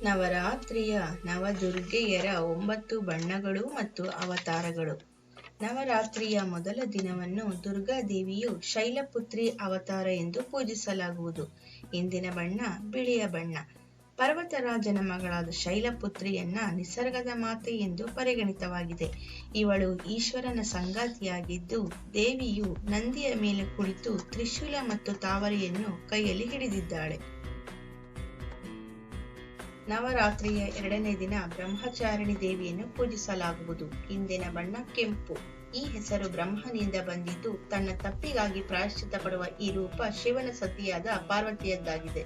ನವರಾತ್ರಿಯ ನವದುರ್ಗೆಯರ 9 ಬಣ್ಣಗಳು ಮತ್ತು ಅವತಾರಗಳು. ನವರಾತ್ರಿಯ ಮೊದಲ ದಿನವನ್ನು ದುರ್ಗಾದೇವಿಯು ಶೈಲಪುತ್ರಿ ಅವತಾರ ಎಂದು ಪೂಜಿಸಲಾಗುವುದು. ಇಂದಿನ ಬಣ್ಣ ಬಿಳಿಯ ಬಣ್ಣ. ಪರ್ವತರಾಜನ ಮಗಳಾದ ಶೈಲಪುತ್ರಿಯನ್ನ ನಿಸರ್ಗದ ಮಾತೆ ಎಂದು ಪರಿಗಣಿತವಾಗಿದೆ. ಇವಳು ಈಶ್ವರನ ಸಂಗಾತಿಯಾಗಿದ್ದು, ದೇವಿಯು ನಂದಿಯ ಮೇಲೆ ಕುಳಿತು ತ್ರಿಶೂಲ ಮತ್ತು ತಾವರೆಯನ್ನು ಕೈಯಲ್ಲಿ ಹಿಡಿದಿದ್ದಾಳೆ. ನವರಾತ್ರಿಯ 2ನೇ ದಿನ ಬ್ರಹ್ಮಚಾರಿಣಿ ದೇವಿಯನ್ನು ಪೂಜಿಸಲಾಗುವುದು. ಇಂದಿನ ಬಣ್ಣ ಕೆಂಪು. ಈ ಹೆಸರು ಬ್ರಹ್ಮನಿಂದ ಬಂದಿದ್ದು, ತನ್ನ ತಪ್ಪಿಗಾಗಿ ಪ್ರಾಯಶ್ಚಿತ್ತ ಪಡುವ ಈ ರೂಪ ಶಿವನ ಸತಿಯಾದ ಪಾರ್ವತಿಯದ್ದಾಗಿದೆ.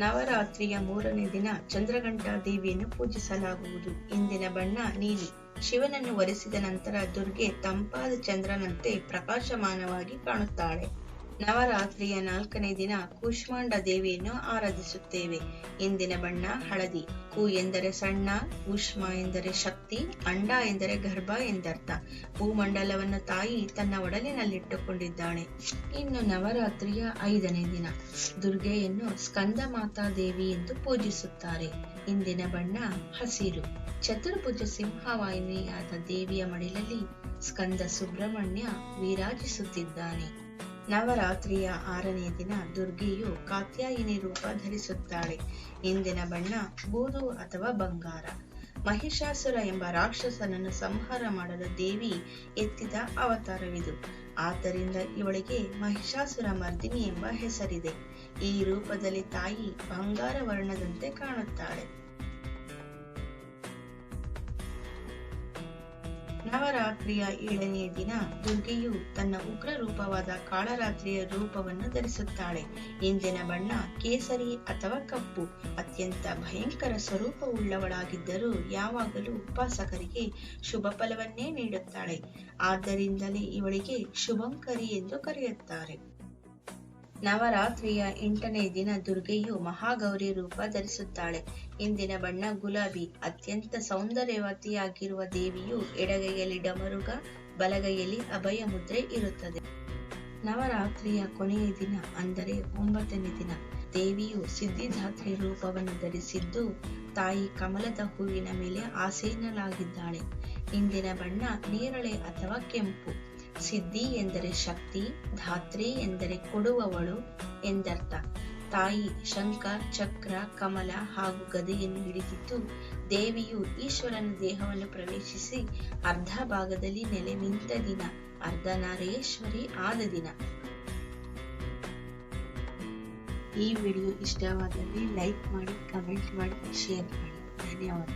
ನವರಾತ್ರಿಯ 3ನೇ ದಿನ ಚಂದ್ರಘಂಟಾ ದೇವಿಯನ್ನು ಪೂಜಿಸಲಾಗುವುದು. ಇಂದಿನ ಬಣ್ಣ ನೀಲಿ. ಶಿವನನ್ನು ವರಿಸಿದ ನಂತರ ದುರ್ಗೆ ತಂಪಾದ ಚಂದ್ರನಂತೆ ಪ್ರಕಾಶಮಾನವಾಗಿ ಕಾಣುತ್ತಾಳೆ. ನವರಾತ್ರಿಯ 4ನೇ ದಿನ ಕೂಷ್ಮಾಂಡ ದೇವಿಯನ್ನು ಆರಾಧಿಸುತ್ತೇವೆ. ಇಂದಿನ ಬಣ್ಣ ಹಳದಿ. ಕು ಎಂದರೆ ಸಣ್ಣ, ಕೂಷ್ಮ ಎಂದರೆ ಶಕ್ತಿ, ಅಂಡ ಎಂದರೆ ಗರ್ಭ ಎಂದರ್ಥ. ಭೂಮಂಡಲವನ್ನು ತಾಯಿ ತನ್ನ ಒಡಲಿನಲ್ಲಿಟ್ಟುಕೊಂಡಿದ್ದಾಳೆ. ಇನ್ನು ನವರಾತ್ರಿಯ 5ನೇ ದಿನ ದುರ್ಗೆಯನ್ನು ಸ್ಕಂದ ಮಾತಾ ದೇವಿ ಎಂದು ಪೂಜಿಸುತ್ತಾರೆ. ಇಂದಿನ ಬಣ್ಣ ಹಸಿರು. ಚತುರ್ಭುಜ ಸಿಂಹವಾಹಿನಿಯಾದ ದೇವಿಯ ಮಡಿಲಲ್ಲಿ ಸ್ಕಂದ ಸುಬ್ರಹ್ಮಣ್ಯ ವಿರಾಜಿಸುತ್ತಿದ್ದಾನೆ. ನವರಾತ್ರಿಯ 6ನೇ ದಿನ ದುರ್ಗೆಯು ಕಾತ್ಯಾಯಿನಿ ರೂಪ ಧರಿಸುತ್ತಾಳೆ. ಇಂದಿನ ಬಣ್ಣ ಬೂದು ಅಥವಾ ಬಂಗಾರ. ಮಹಿಷಾಸುರ ಎಂಬ ರಾಕ್ಷಸನನ್ನು ಸಂಹಾರ ಮಾಡಲು ದೇವಿ ಎತ್ತಿದ ಅವತಾರವಿದು. ಆದ್ದರಿಂದ ಇವಳಿಗೆ ಮಹಿಷಾಸುರ ಮರ್ದಿನಿ ಎಂಬ ಹೆಸರಿದೆ. ಈ ರೂಪದಲ್ಲಿ ತಾಯಿ ಬಂಗಾರ ವರ್ಣದಂತೆ ಕಾಣುತ್ತಾಳೆ. ನವರಾತ್ರಿಯ 7ನೇ ದಿನ ದುರ್ಗೆಯು ತನ್ನ ಉಗ್ರ ರೂಪವಾದ ಕಾಳರಾತ್ರಿಯ ರೂಪವನ್ನು ಧರಿಸುತ್ತಾಳೆ. ಇಂದಿನ ಬಣ್ಣ ಕೇಸರಿ ಅಥವಾ ಕಪ್ಪು. ಅತ್ಯಂತ ಭಯಂಕರ ಸ್ವರೂಪವುಳ್ಳವಳಾಗಿದ್ದರೂ ಯಾವಾಗಲೂ ಉಪಾಸಕರಿಗೆ ಶುಭ ಫಲವನ್ನೇ ನೀಡುತ್ತಾಳೆ. ಆದ್ದರಿಂದಲೇ ಇವಳಿಗೆ ಶುಭಂಕರಿ ಎಂದು ಕರೆಯುತ್ತಾರೆ. ನವರಾತ್ರಿಯ 8ನೇ ದಿನ ದುರ್ಗೆಯು ಮಹಾಗೌರಿ ರೂಪ ಧರಿಸುತ್ತಾಳೆ. ಇಂದಿನ ಬಣ್ಣ ಗುಲಾಬಿ. ಅತ್ಯಂತ ಸೌಂದರ್ಯವತಿಯಾಗಿರುವ ದೇವಿಯು ಎಡಗೈಯಲ್ಲಿ ಡಮರುಗ, ಬಲಗೈಯಲ್ಲಿ ಅಭಯ ಮುದ್ರೆ ಇರುತ್ತದೆ. ನವರಾತ್ರಿಯ ಕೊನೆಯ ದಿನ ಅಂದರೆ 9ನೇ ದಿನ ದೇವಿಯು ಸಿದ್ಧಿದಾತ್ರಿ ರೂಪವನ್ನು ಧರಿಸಿದ್ದು, ತಾಯಿ ಕಮಲದ ಹೂವಿನ ಮೇಲೆ ಆಸೀನಳಾಗಿದ್ದಾಳೆ. ಇಂದಿನ ಬಣ್ಣ ನೇರಳೆ ಅಥವಾ ಕೆಂಪು. ಸಿದ್ಧಿ ಎಂದರೆ ಶಕ್ತಿ, ಧಾತ್ರಿ ಎಂದರೆ ಕೊಡುವವಳು ಎಂದರ್ಥ. ತಾಯಿ ಶಂಖ, ಚಕ್ರ, ಕಮಲ ಹಾಗೂ ಗದೆಯನ್ನು ಹಿಡಿದಿದ್ದು, ದೇವಿಯು ಈಶ್ವರನ ದೇಹವನ್ನು ಪ್ರವೇಶಿಸಿ ಅರ್ಧ ಭಾಗದಲ್ಲಿ ನೆಲೆ ನಿಂತ ದಿನ, ಅರ್ಧನಾರೀಶ್ವರಿ ಆದ ದಿನ. ಈ ವಿಡಿಯೋ ಇಷ್ಟವಾದಲ್ಲಿ ಲೈಕ್ ಮಾಡಿ, ಕಮೆಂಟ್ ಮಾಡಿ, ಶೇರ್ ಮಾಡಿ. ಧನ್ಯವಾದ.